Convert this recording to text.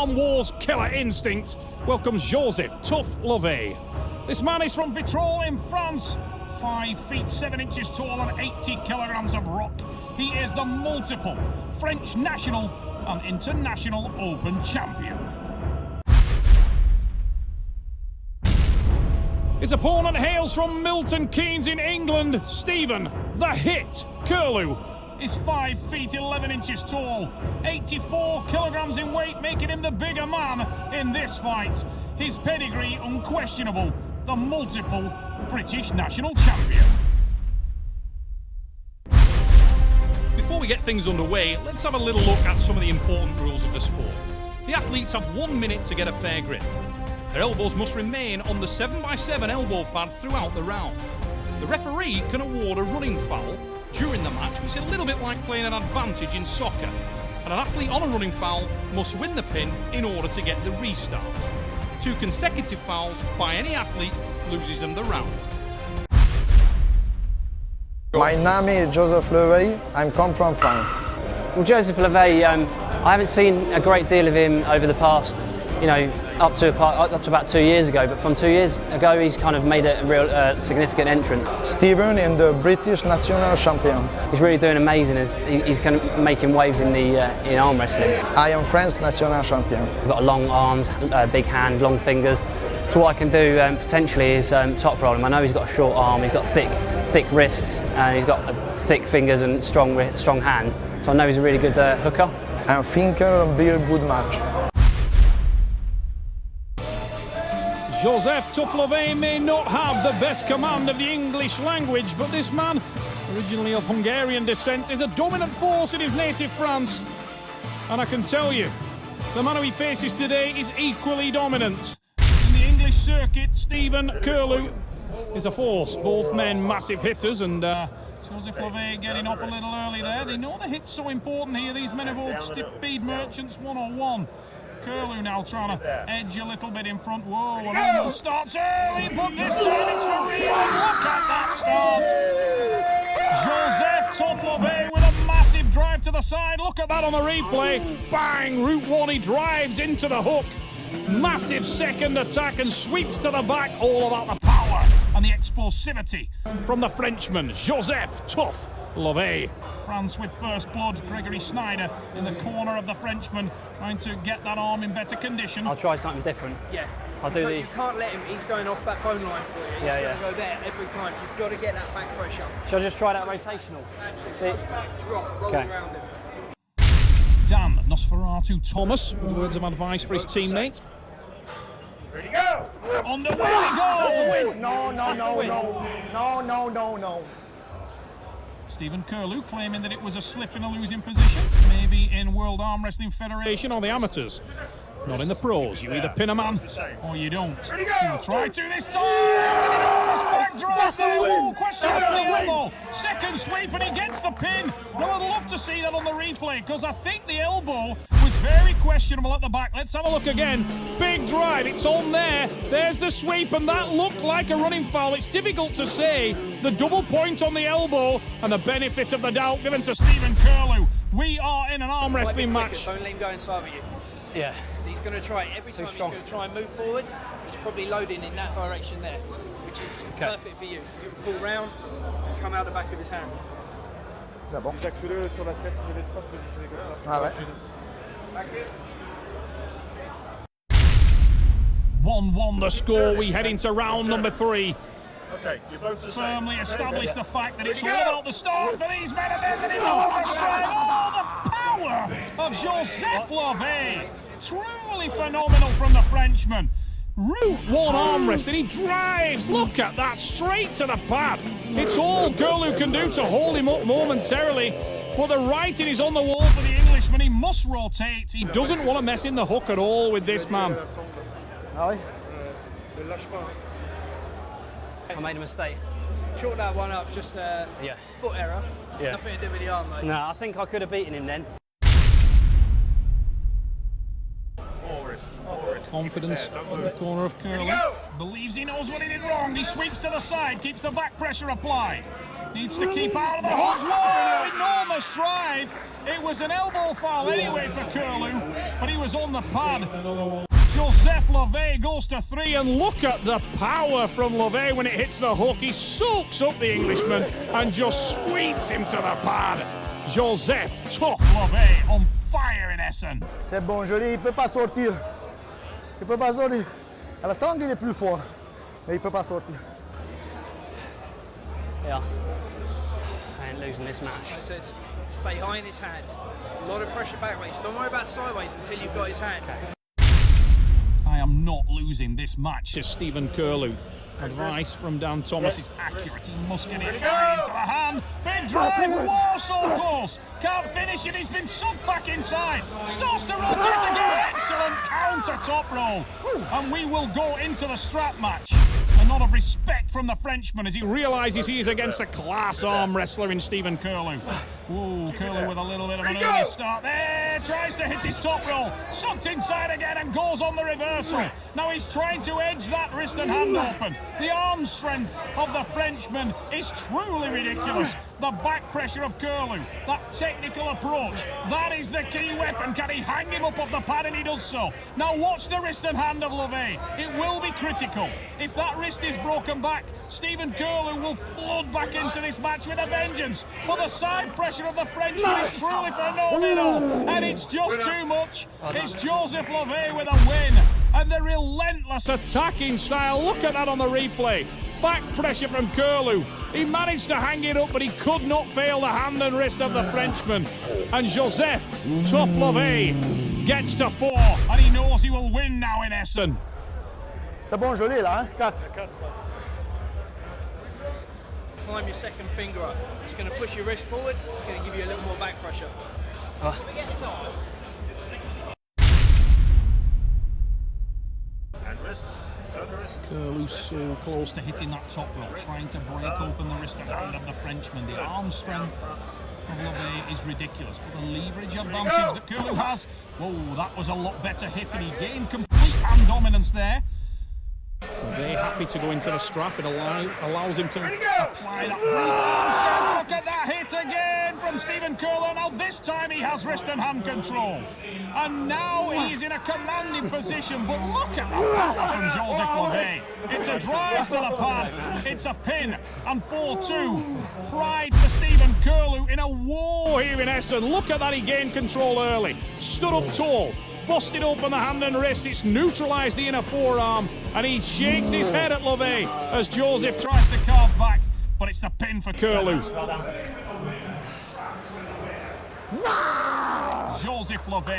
One War's killer instinct welcomes Joseph Tough Lovei. This man is from Vitrolles in France, 5 feet 7 inches tall and 80 kilograms of rock. He is the multiple French national and international open champion. His opponent hails from Milton Keynes in England. Stephen, the Hit, Kirlew, is 5 feet 11 inches tall, 84 kilograms in weight, making him the bigger man in this fight. His pedigree unquestionable, the multiple British national champion. Before we get things underway, let's have a little look at some of the important rules of the sport. The athletes have 1 minute to get a fair grip. Their elbows must remain on the 7x7 elbow pad throughout the round. The referee can award a running foul during the match, which is a little bit like playing an advantage in soccer. And an athlete on a running foul must win the pin in order to get the restart. 2 consecutive fouls by any athlete loses them the round. My name is Joseph Lovei. I come from France. Well, Joseph Lovei, I haven't seen a great deal of him over the past, up to about 2 years ago, but from 2 years ago he's kind of made a real significant entrance. Stephen is the British national champion. He's really doing amazing. He's kind of making waves in arm wrestling. I am French national champion. He's got long arms, big hand, long fingers. So what I can do potentially is top roll him. I know he's got a short arm, he's got thick wrists, and he's got thick fingers and strong hand. So I know he's a really good hooker. I think it will be a good match. Joseph Tough Lovei may not have the best command of the English language, but this man, originally of Hungarian descent, is a dominant force in his native France. And I can tell you, the man who he faces today is equally dominant. In the English circuit, Stephen Kirlew is a force. Both men massive hitters, and Joseph Lovei getting off a little early there. They know the hit's so important here. These men are both speed merchants 101. Kirlew now trying to edge a little bit in front. Whoa, and almost starts early, but this time it's for real. Look at that start. Joseph Tough Lovei with a massive drive to the side. Look at that on the replay. Bang, route 1, he drives into the hook. Massive second attack and sweeps to the back. All about the power and the explosivity from the Frenchman, Joseph Tough Lovei. France with first blood. Gregory Snyder in the corner of the Frenchman, trying to get that arm in better condition. I'll try something different. Yeah. I'll do You can't let him, he's going off that bone line for you. He's going to go there every time. You've got to get that back pressure. Shall I just try that rotational? Absolutely. Push back, drop, roll around him. Dan Nosferatu Thomas with words of advice for his teammate. Ready to go! On the way he goes! No. Stephen Kirlew claiming that it was a slip in a losing position, maybe in World Arm Wrestling Federation or the amateurs. Not in the pros. You either pin a man or you don't. He'll try to this time. Enormous back drive there. Oh, question of the elbow. Second sweep and he gets the pin. Well, I'd love to see that on the replay because I think the elbow was very questionable at the back. Let's have a look again. Big drive. It's on there. There's the sweep and that looked like a running foul. It's difficult to say. The double point on the elbow and the benefit of the doubt given to Stephen Kirlew. We are in an arm wrestling match. Don't let him go inside with you. Yeah. He's going to try it every time. He's going to try and move forward. He's probably loading in that direction there, which is perfect for you. You can pull round and come out the back of his hand. C'est bon. Axe-le sur l'assiette, ne laisse pas se positionner comme ça. Ah ouais. 1-1 the score. We head into round number 3. Okay, you're both the same. Firmly establish the fact that it's all about the start for these men, and there's an enormous strike. Oh, the power of Joseph Lovei. Truly phenomenal from the Frenchman. Route 1 arm wrestling, he drives. Look at that, straight to the pad. It's all Kirlew can do to hold him up momentarily. But the writing is on the wall for the Englishman. He must rotate. He doesn't want to mess in the hook at all with this man. Ah oui? I made a mistake. Chalk that one up, just a foot error. Yeah. Nothing to do with the arm, mate. No, I think I could have beaten him then. Confidence in the corner of Kirlew. Believes he knows what he did wrong. He sweeps to the side, keeps the back pressure applied. Needs to keep out of the hook. Whoa, enormous drive. It was an elbow foul anyway for Kirlew, but he was on the pad. Joseph Lovei goes to 3, and look at the power from Lovei when it hits the hook. He soaks up the Englishman and just sweeps him to the pad. Joseph tough Lovei on fire in Essen. C'est bon, joli, il peut pas sortir. Il peut pas sortir. À la sangle, il est plus fort, mais il peut pas sortir. Yeah. I ain't losing this match. It says, stay high in his hand. A lot of pressure backwards. Don't worry about sideways until you've got his hand. I am not losing this match, says Stephen Kirlew. Advice from Dan Thomas is accurate. He must get it high into the hand. Big drive, whoa, so close. Can't finish it, he's been sucked back inside. Starts to rotate again. Excellent counter top roll. And we will go into the strap match. A nod of respect from the Frenchman as he realises he is against a class arm wrestler in Stephen Kirlew. Ooh, Kirlew with a little bit of an early start there. Tries to hit his top roll. Sucked inside again and goes on the reversal. Now he's trying to edge that wrist and hand open. The arm strength of the Frenchman is truly ridiculous. The back pressure of Kirlew, that technical approach, that is the key weapon. Can he hang him up off the pad? And he does so. Now watch the wrist and hand of Lovei. It will be critical. If that wrist is broken back, Stephen Kirlew will flood back into this match with a vengeance. But the side pressure of the Frenchman is truly phenomenal. And it's just too much. It's Joseph Lovei with a win. And the relentless attacking style. Look at that on the replay. Back pressure from Kirlew. He managed to hang it up, but he could not fail the hand and wrist of the Frenchman. And Joseph, tough Lovei, gets to 4, and he knows he will win now in Essen. C'est bon, joli là, hein? 4. Climb your second finger up. It's going to push your wrist forward. It's going to give you a little more back pressure. And wrist. Kirlew so close to hitting that top roll, trying to break open the wrist and hand of the Frenchman. The arm strength of Lovei is ridiculous, but the leverage advantage that Kirlew has, whoa, that was a lot better hit, and he gained complete hand dominance there. Lovei happy to go into the strap. It allows him to apply that brutal arm strength. Look at that hit again from Stephen Kirlew. Now this time he has wrist and hand control. And now he's in a commanding position. But look at that power from Joseph Lovei. It's a drive to the pad. It's a pin. And 4-2. Pride for Stephen Kirlew in a war here in Essen. Look at that, he gained control early. Stood up tall. Busted open the hand and wrist. It's neutralised the inner forearm, and he shakes his head at Lovei as Joseph tries to carve back, but it's the pin for Kirlew. Joseph Lovei.